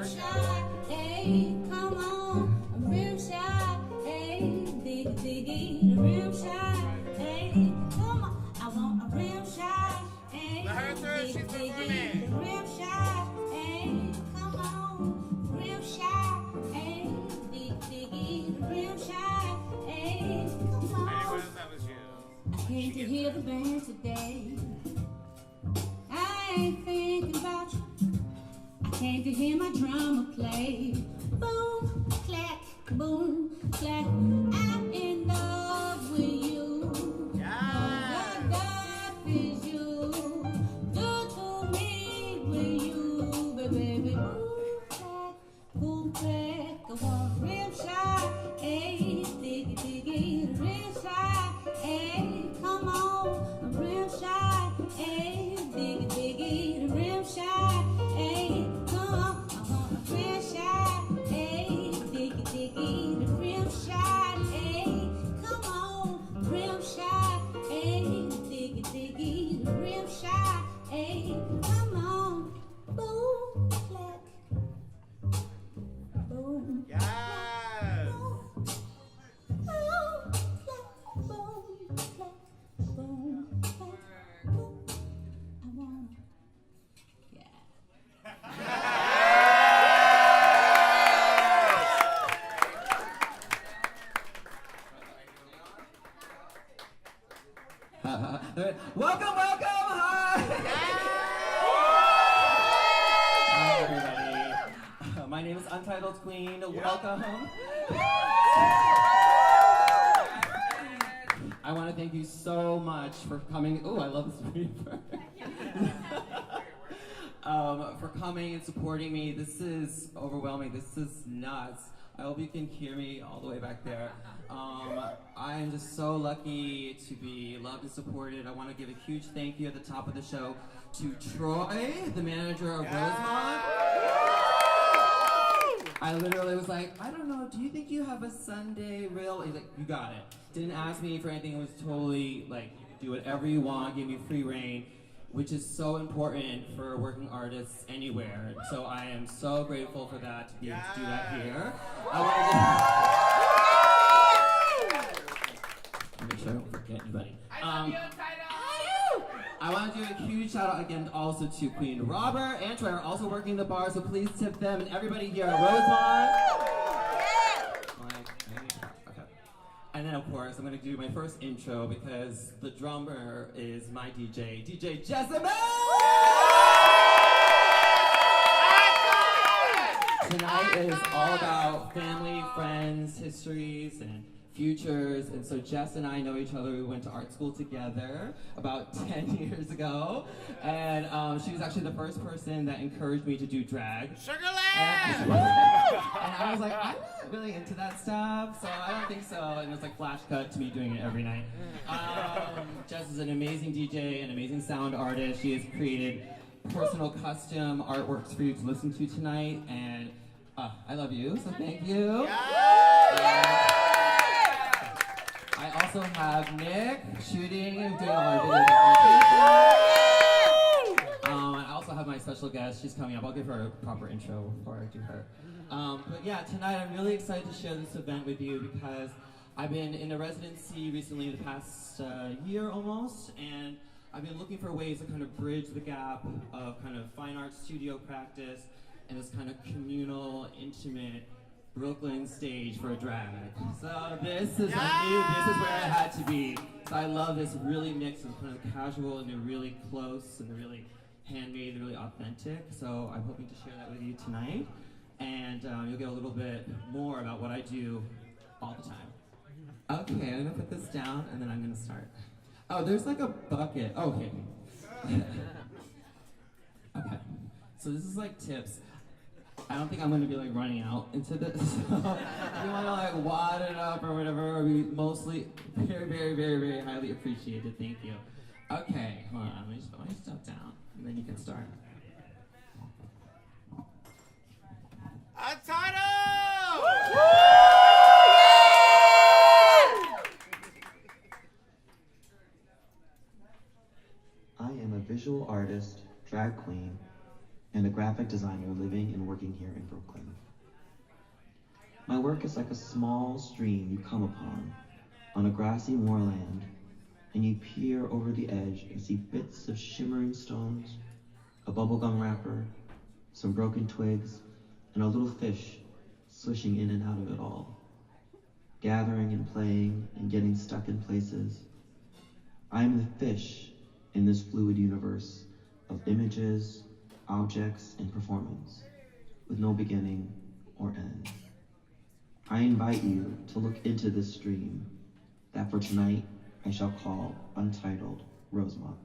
Rimshot, hey, come on, Rimshot, hey, diggy, Rimshot, hey, come on, I want a Rimshot, hey, diggy, Rimshot, hey, come on, Rimshot, hey, diggy, Rimshot, hey, come on. I came to hear the band today. I ain't thinking about you. I came to hear my drummer play. Boom, clack, boom, clack. I'm in love with you. Yeah. That is you. Do to me with you, baby. Boom, clack, I want a Rimshot. Hey, diggy, Rimshot. Hey, come on, a Rimshot. Hey, diggy, Rimshot. Hey, come on, I want a Rimshot. Hey, diggy, Rimshot. Hey, come on, Rimshot. Hey, diggy, Rimshot. Hey, come on, boom, clack, boom. Yes. Welcome, hi! Hi, everybody. My name is Untitled Queen. Welcome. I want to thank you so much for coming. Oh, I love this reaper. For coming and supporting me. This is overwhelming. This is nuts. I hope you can hear me all the way back there. I am just so lucky to be loved and supported. I want to give a huge thank you at the top of the show to Troy, the manager of Rosemont. I literally was like, I don't know, do you think you have a Sunday reel? He's like, you got it. Didn't ask me for anything. It was totally like, do whatever you want, give me free reign, which is so important for working artists anywhere. So I am so grateful for that, to be able to do that here. Make sure I don't forget anybody. I want to do a huge shout out again also to Queen Robert and Troy are also working the bar, so please tip them and everybody here at Rosemont. Okay. And then of course I'm going to do my first intro because the drummer is my DJ Jessamess! Tonight is all about family, friends, histories, and futures, and so Jess and I know each other. We went to art school together about 10 years ago, and she was actually the first person that encouraged me to do drag. Sugarland! And I was like, I'm not really into that stuff, so I don't think so, and it's like flash cut to me doing it every night. Jess is an amazing DJ, an amazing sound artist. She has created personal custom artworks for you to listen to tonight, and I love you, so thank you. I also have Nick shooting and doing all our videos. I also have my special guest. She's coming up. I'll give her a proper intro before I do her. But yeah, tonight I'm really excited to share this event with you because I've been in a residency recently the past year almost, and I've been looking for ways to kind of bridge the gap of kind of fine art studio practice and this kind of communal, intimate Brooklyn stage for a drag. So this is where I had to be. So I love this really mix of kind of casual and the really close and the really handmade, the really authentic. So I'm hoping to share that with you tonight. And you'll get a little bit more about what I do all the time. Okay, I'm gonna put this down and then I'm gonna start. Oh, there's like a bucket. Oh, okay. Okay. So this is like tips. I don't think I'm going to be like running out into this. So if you want to like wad it up or whatever, we mostly very, very, very, very highly appreciated. Thank you. Okay, hold on. Let me just put my stuff down and then you can start. Untitled! I am a visual artist, drag queen, and a graphic designer living and working here in Brooklyn. My work is like a small stream you come upon on a grassy moorland, and you peer over the edge and see bits of shimmering stones, a bubblegum wrapper, some broken twigs, and a little fish swishing in and out of it all, gathering and playing and getting stuck in places. I am the fish in this fluid universe of images, objects, and performance, with no beginning or end. I invite you to look into this stream that for tonight I shall call Untitled Rosemont.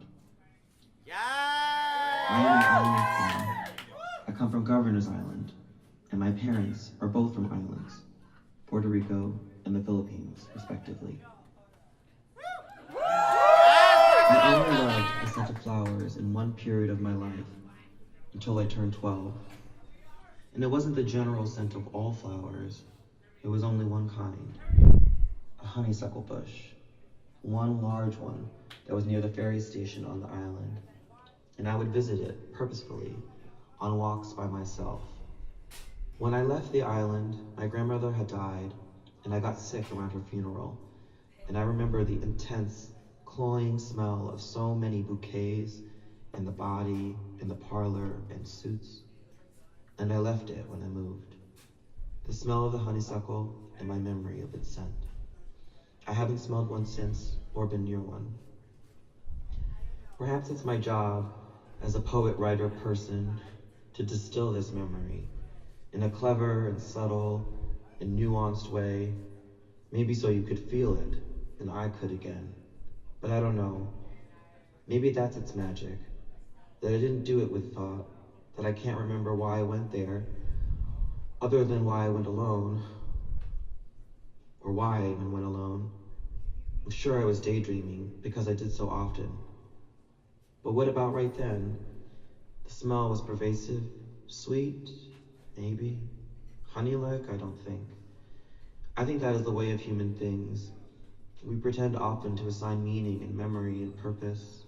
I am an island queen. I come from Governor's Island, and my parents are both from islands, Puerto Rico and the Philippines, respectively. I only loved the scent of flowers in one period of my life, until I turned 12. And it wasn't the general scent of all flowers, it was only one kind, a honeysuckle bush, one large one that was near the ferry station on the island, and I would visit it purposefully on walks by myself. When I left the island, my grandmother had died, and I got sick around her funeral, and I remember the intense, cloying smell of so many bouquets in the body, in the parlor, and suits, and I left it when I moved. The smell of the honeysuckle and my memory of its scent. I haven't smelled one since or been near one. Perhaps it's my job as a poet, writer, person to distill this memory in a clever and subtle and nuanced way, maybe so you could feel it and I could again. But I don't know. Maybe that's its magic, that I didn't do it with thought, that I can't remember why I went there, other than why I went alone, or why I even went alone. I'm sure I was daydreaming, because I did so often. But what about right then? The smell was pervasive, sweet, maybe. Honey-like, I don't think. I think that is the way of human things. We pretend often to assign meaning and memory and purpose.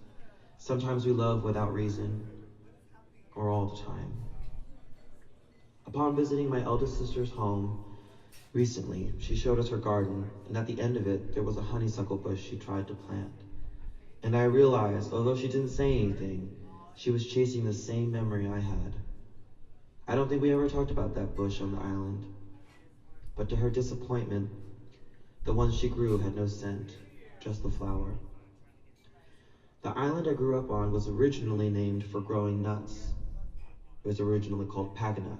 Sometimes we love without reason, or all the time. Upon visiting my eldest sister's home recently, she showed us her garden, and at the end of it, there was a honeysuckle bush she tried to plant. And I realized, although she didn't say anything, she was chasing the same memory I had. I don't think we ever talked about that bush on the island, but to her disappointment, the one she grew had no scent, just the flower. The island I grew up on was originally named for growing nuts. It was originally called Paganuck,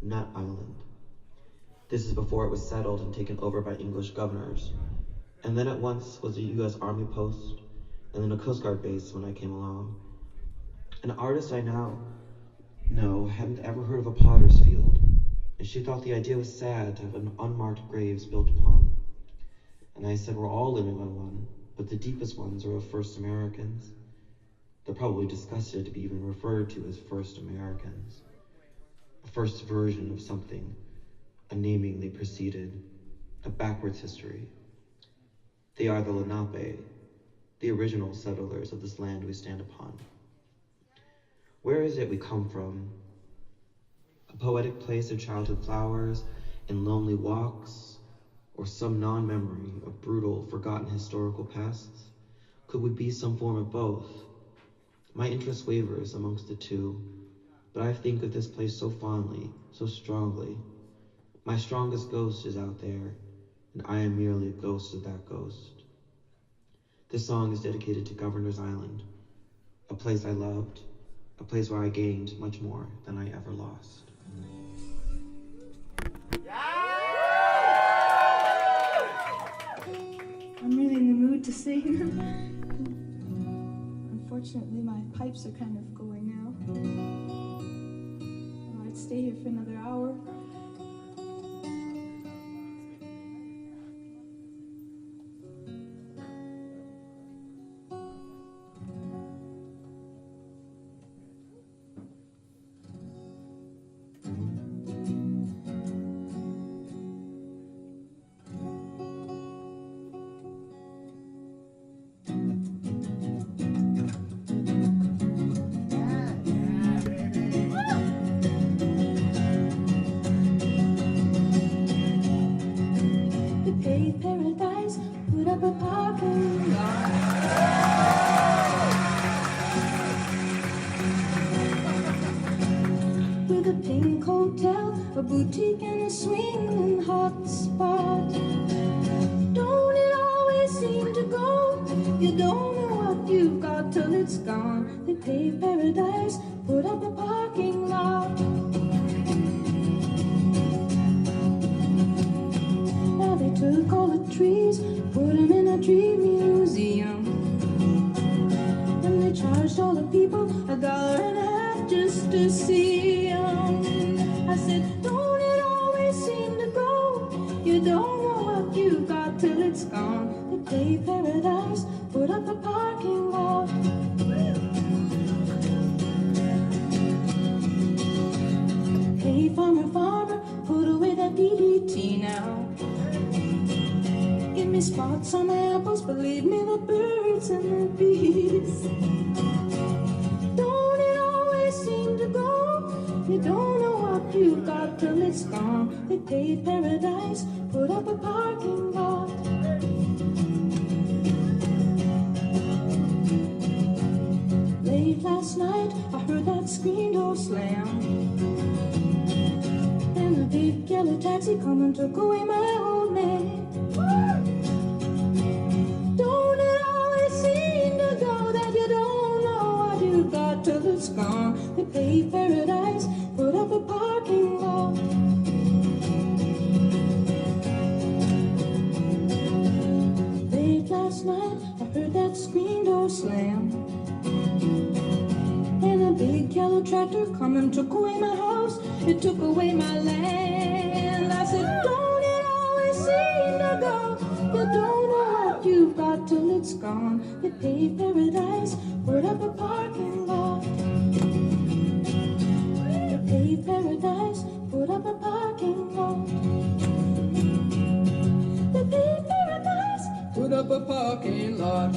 Nut Island. This is before it was settled and taken over by English governors. And then at once was a US Army post, and then a Coast Guard base when I came along. An artist I now know hadn't ever heard of a potter's field, and she thought the idea was sad to have an unmarked graves built upon. And I said we're all living on one, but the deepest ones are of first Americans. They're probably disgusted to be even referred to as first Americans. A first version of something, a naming they preceded, a backwards history. They are the Lenape, the original settlers of this land we stand upon. Where is it we come from? A poetic place of childhood flowers and lonely walks, or some non-memory of brutal, forgotten historical pasts? Could we be some form of both? My interest wavers amongst the two, but I think of this place so fondly, so strongly. My strongest ghost is out there, and I am merely a ghost of that ghost. This song is dedicated to Governor's Island, a place I loved, a place where I gained much more than I ever lost. I'm really in the mood to sing. Unfortunately, my pipes are kind of going now. I'd stay here for another hour. paved paradise, put up a parking lot. With a pink hotel, a boutique and a swinging hot spot. Don't it always seem to go? You don't know what you've got till it's gone. They paved paradise, put up a parking lot. Now they took all the trees, put them in a tree museum. And they charged all the people $1.50 just to see them. I said, don't it always seem to go? You don't know what you got till it's gone. They paved paradise, put up a parking lot. Hey, farmer, farmer, put away that DDT now. Give me spots on my apples, but leave me the birds and the bees. Don't it always seem to go? You don't know what you got till it's gone. They paved paradise, put up a parking lot. Late last night, I heard that screen door slam. And a big yellow taxi come and took away my old man. Don't it always seem to go that you don't know what you got till it's gone? They paved paradise, put up a parking lot. Late last night, I heard that screen door slam. And a big yellow tractor come and took away my house. It took away my land. I said, don't it always seem to go? You don't know what you've got till it's gone. They paved paradise, put up a parking lot. They paved paradise, put up a parking lot. They paved paradise, put up a parking lot.